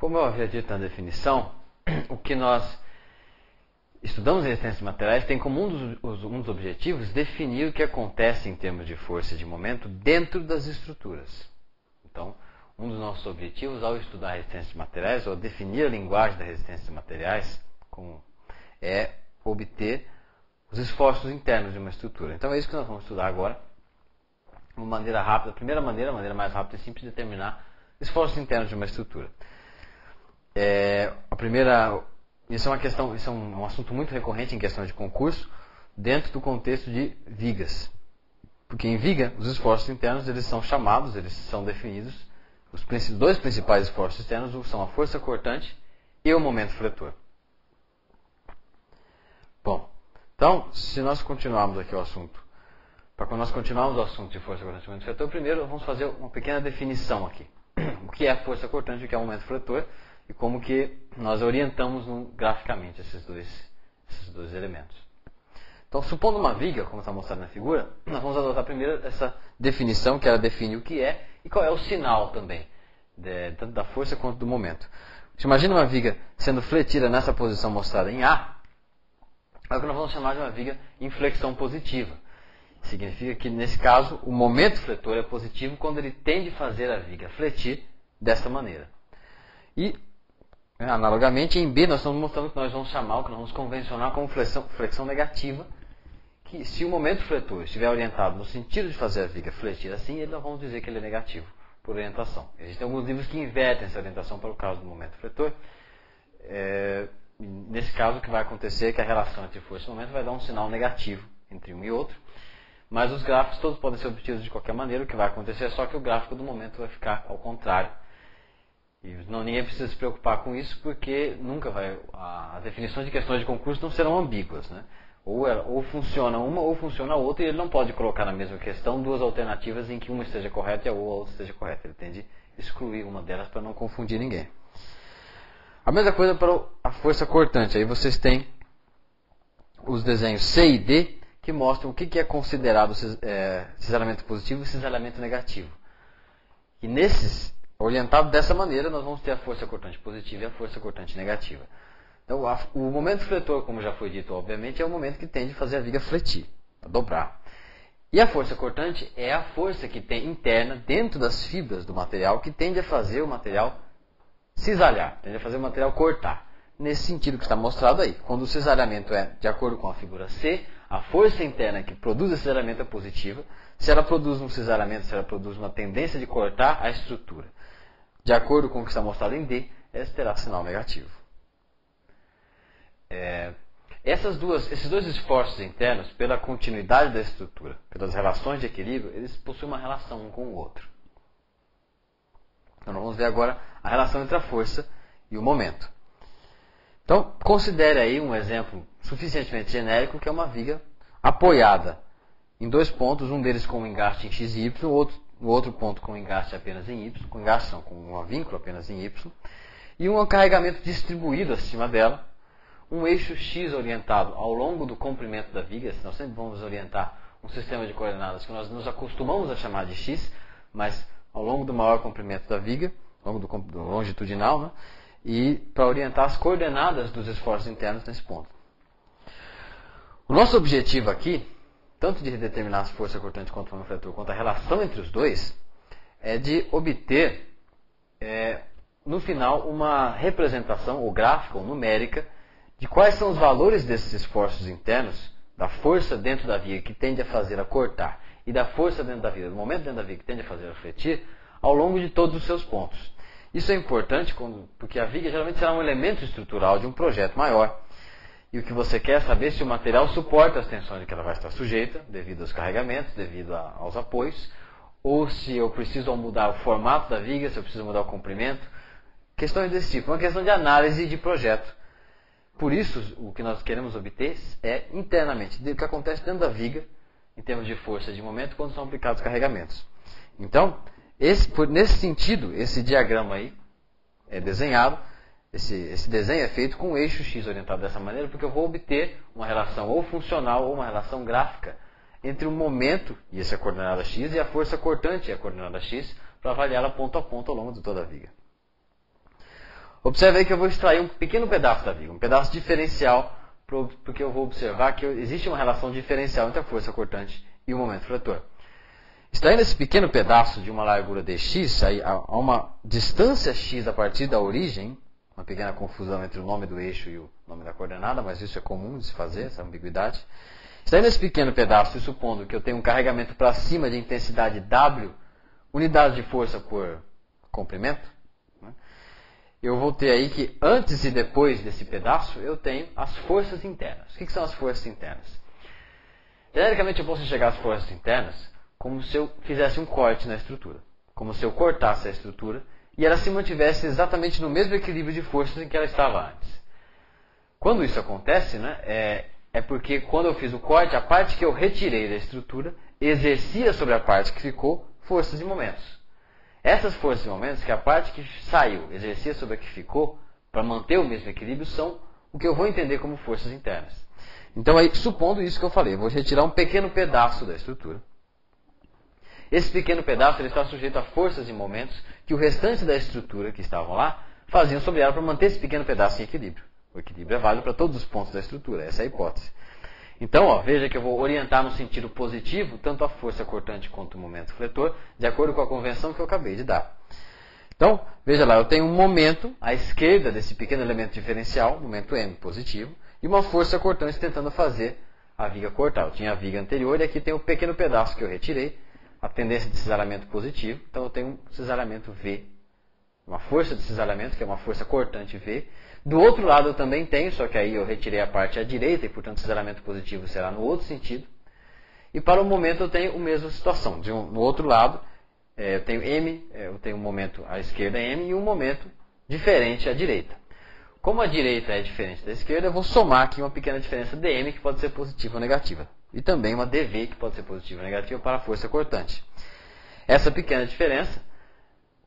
Como eu havia dito na definição, o que nós estudamos em resistências materiais tem como um dos objetivos definir o que acontece em termos de força e de momento dentro das estruturas. Então, um dos nossos objetivos ao estudar resistências materiais, ou definir a linguagem das resistências materiais, é obter os esforços internos de uma estrutura. Então é isso que nós vamos estudar agora. Uma maneira rápida, a maneira mais rápida e simples de determinar esforços internos de uma estrutura. Isso é um assunto muito recorrente em questões de concurso, dentro do contexto de vigas. Porque em viga, os esforços internos eles são chamados, eles são definidos. Os dois principais esforços externos são a força cortante e o momento fletor. Bom, então, se nós continuarmos aqui o assunto, para quando nós continuarmos o assunto de força cortante e momento fletor, primeiro vamos fazer uma pequena definição aqui. O que é a força cortante e o que é o momento fletor, e como que nós orientamos graficamente esses dois elementos. Então, supondo uma viga, como está mostrado na figura, nós vamos adotar primeiro essa definição, que ela define o que é e qual é o sinal também, tanto da força quanto do momento. Imagina uma viga sendo fletida nessa posição mostrada em A, é o que nós vamos chamar de uma viga em flexão positiva. Significa que, nesse caso, o momento fletor é positivo quando ele tende a fazer a viga fletir dessa maneira. E, analogamente, em B, nós estamos mostrando que nós vamos chamar, o que nós vamos convencionar como flexão negativa, que se o momento fletor estiver orientado no sentido de fazer a viga fletir assim, nós vamos dizer que ele é negativo, por orientação. Existem alguns livros que invertem essa orientação para o caso do momento fletor. Nesse caso, o que vai acontecer é que a relação entre força e momento vai dar um sinal negativo entre um e outro, mas os gráficos todos podem ser obtidos de qualquer maneira. O que vai acontecer é só que o gráfico do momento vai ficar ao contrário. E ninguém precisa se preocupar com isso, porque as definições de questões de concurso não serão ambíguas, né? Ou funciona uma ou funciona a outra, e ele não pode colocar na mesma questão duas alternativas em que uma esteja correta e a outra esteja correta. Ele tende a excluir uma delas para não confundir ninguém. A mesma coisa para a força cortante. Aí vocês têm os desenhos C e D, que mostram o que é considerado cisalhamento positivo e cisalhamento negativo. E orientado dessa maneira, nós vamos ter a força cortante positiva e a força cortante negativa. Então, o momento fletor, como já foi dito, obviamente, é o momento que tende a fazer a viga fletir, a dobrar. E a força cortante é a força que tem interna dentro das fibras do material, que tende a fazer o material cisalhar, tende a fazer o material cortar. Nesse sentido que está mostrado aí. Quando o cisalhamento é de acordo com a figura C, a força interna que produz esse cisalhamento é positiva. Se ela produz um cisalhamento, se ela produz uma tendência de cortar a estrutura, de acordo com o que está mostrado em D, essa terá sinal negativo. Esses dois esforços internos, pela continuidade da estrutura, pelas relações de equilíbrio, eles possuem uma relação um com o outro. Então, nós vamos ver agora a relação entre a força e o momento. Então, considere aí um exemplo suficientemente genérico, que é uma viga apoiada em dois pontos, um deles com um engaste em X e Y, o outro ponto com um engaste apenas em Y, com engaste não, com um vínculo apenas em Y, e um carregamento distribuído acima dela, um eixo X orientado ao longo do comprimento da viga. Nós sempre vamos orientar um sistema de coordenadas que nós nos acostumamos a chamar de X, mas ao longo do maior comprimento da viga, ao longo do longitudinal, né? E para orientar as coordenadas dos esforços internos nesse ponto. O nosso objetivo aqui, tanto de determinar as forças cortantes quanto o momento fletor, quanto a relação entre os dois, é de obter, no final, uma representação, ou gráfica, ou numérica, de quais são os valores desses esforços internos, da força dentro da viga que tende a fazer a cortar, e da força dentro da viga, do momento dentro da viga que tende a fazer a fletir, ao longo de todos os seus pontos. Isso é importante porque a viga geralmente será um elemento estrutural de um projeto maior. E o que você quer é saber se o material suporta as tensões que ela vai estar sujeita, devido aos carregamentos, devido aos apoios, ou se eu preciso mudar o formato da viga, se eu preciso mudar o comprimento. Questões desse tipo, uma questão de análise de projeto. Por isso, o que nós queremos obter é internamente o que acontece dentro da viga, em termos de força e de momento, quando são aplicados os carregamentos. Então, nesse sentido, esse diagrama aí é desenhado, esse desenho é feito com o eixo X orientado dessa maneira, porque eu vou obter uma relação ou funcional ou uma relação gráfica entre o momento, e essa é a coordenada X, e a força cortante, a coordenada X, para avaliá-la ponto a ponto ao longo de toda a viga. Observe aí que eu vou extrair um pequeno pedaço da viga, um pedaço diferencial, porque eu vou observar que existe uma relação diferencial entre a força cortante e o momento fletor. Extraindo esse pequeno pedaço de uma largura dx, aí a uma distância x a partir da origem, uma pequena confusão entre o nome do eixo e o nome da coordenada, mas isso é comum de se fazer, essa ambiguidade. Extraindo esse pequeno pedaço e supondo que eu tenho um carregamento para cima de intensidade W, unidade de força por comprimento, né? Eu vou ter aí que antes e depois desse pedaço eu tenho as forças internas. O que são as forças internas? Genericamente eu posso enxergar as forças internas como se eu fizesse um corte na estrutura. Como se eu cortasse a estrutura e ela se mantivesse exatamente no mesmo equilíbrio de forças em que ela estava antes. Quando isso acontece, né, é porque quando eu fiz o corte, a parte que eu retirei da estrutura exercia sobre a parte que ficou forças e momentos. Essas forças e momentos, que a parte que saiu exercia sobre a que ficou, para manter o mesmo equilíbrio, são o que eu vou entender como forças internas. Então, aí, supondo isso que eu falei, eu vou retirar um pequeno pedaço da estrutura. Esse pequeno pedaço ele está sujeito a forças e momentos que o restante da estrutura que estavam lá faziam sobre ela para manter esse pequeno pedaço em equilíbrio. O equilíbrio é válido para todos os pontos da estrutura, essa é a hipótese. Então, ó, veja que eu vou orientar no sentido positivo tanto a força cortante quanto o momento fletor, de acordo com a convenção que eu acabei de dar. Então, veja lá, eu tenho um momento à esquerda desse pequeno elemento diferencial, momento M positivo, e uma força cortante tentando fazer a viga cortar. Eu tinha a viga anterior e aqui tem um pequeno pedaço que eu retirei, a tendência de cisalhamento positivo, então eu tenho um cisalhamento V, uma força de cisalhamento, que é uma força cortante V. Do outro lado eu também tenho, só que aí eu retirei a parte à direita e, portanto, o cisalhamento positivo será no outro sentido. E para o momento eu tenho a mesma situação. No outro lado, eu tenho M, eu tenho um momento à esquerda M e um momento diferente à direita. Como a direita é diferente da esquerda, eu vou somar aqui uma pequena diferença dm, que pode ser positiva ou negativa. E também uma dv, que pode ser positiva ou negativa para a força cortante. Essa pequena diferença,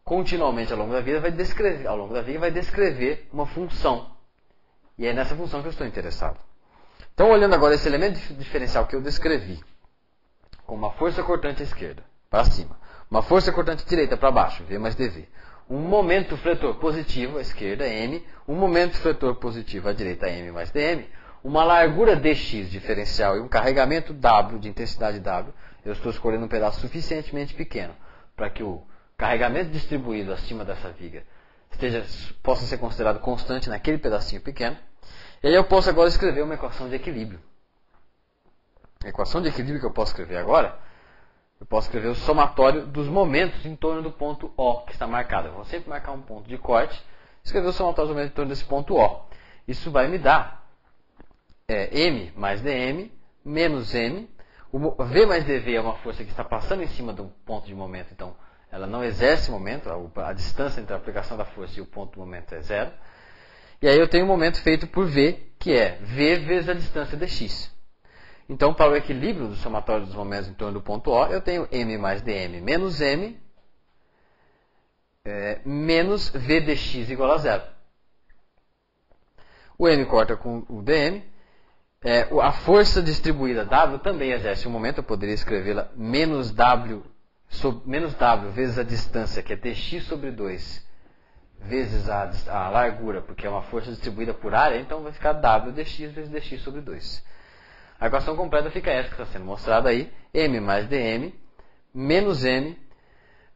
continuamente ao longo da vida, vai descrever uma função. E é nessa função que eu estou interessado. Então, olhando agora esse elemento diferencial que eu descrevi, com uma força cortante à esquerda, para cima, uma força cortante à direita para baixo, V mais dv, um momento fletor positivo à esquerda, M, um momento fletor positivo à direita, M mais dm, uma largura dx diferencial e um carregamento W, de intensidade W, eu estou escolhendo um pedaço suficientemente pequeno para que o carregamento distribuído acima dessa viga possa ser considerado constante naquele pedacinho pequeno. E aí eu posso agora escrever uma equação de equilíbrio. A equação de equilíbrio que eu posso escrever agora, eu posso escrever o somatório dos momentos em torno do ponto O, que está marcado. Eu vou sempre marcar um ponto de corte, escrever o somatório dos momentos em torno desse ponto O. Isso vai me dar M mais dm menos M. O V mais dv é uma força que está passando em cima do ponto de momento, então ela não exerce momento, a distância entre a aplicação da força e o ponto do momento é zero. E aí eu tenho um momento feito por V, que é V vezes a distância dx. Então, para o equilíbrio do somatório dos momentos em torno do ponto O, eu tenho M mais dm menos M menos V dx igual a zero. O M corta com o dm. A força distribuída W também exerce um momento, eu poderia escrevê-la menos W vezes a distância, que é dx sobre 2, vezes a largura, porque é uma força distribuída por área, então vai ficar W dx vezes dx sobre 2. A equação completa fica essa que está sendo mostrada aí, M mais dm, menos M,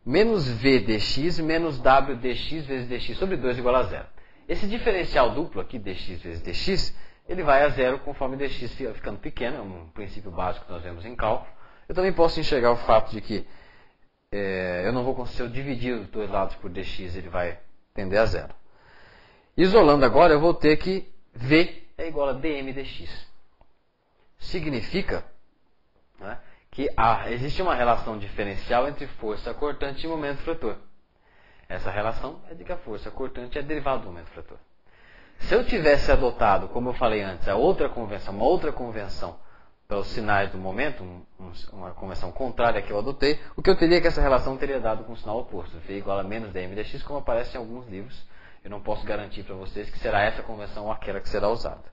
menos V dx, menos W dx vezes dx sobre 2 igual a zero. Esse diferencial duplo aqui, dx vezes dx, ele vai a zero conforme dx fica ficando pequeno, é um princípio básico que nós vemos em cálculo. Eu também posso enxergar o fato de que eu não vou, se eu dividir os dois lados por dx, ele vai tender a zero. Isolando agora, eu vou ter que V é igual a dm dx. Significa, né, que existe uma relação diferencial entre força cortante e momento fletor. Essa relação é de que a força cortante é derivada do momento fletor. Se eu tivesse adotado, como eu falei antes, uma outra convenção para os sinais do momento, uma convenção contrária que eu adotei, o que eu teria é que essa relação teria dado com o sinal oposto, V igual a menos dm dx, como aparece em alguns livros. Eu não posso garantir para vocês que será essa convenção ou aquela que será usada.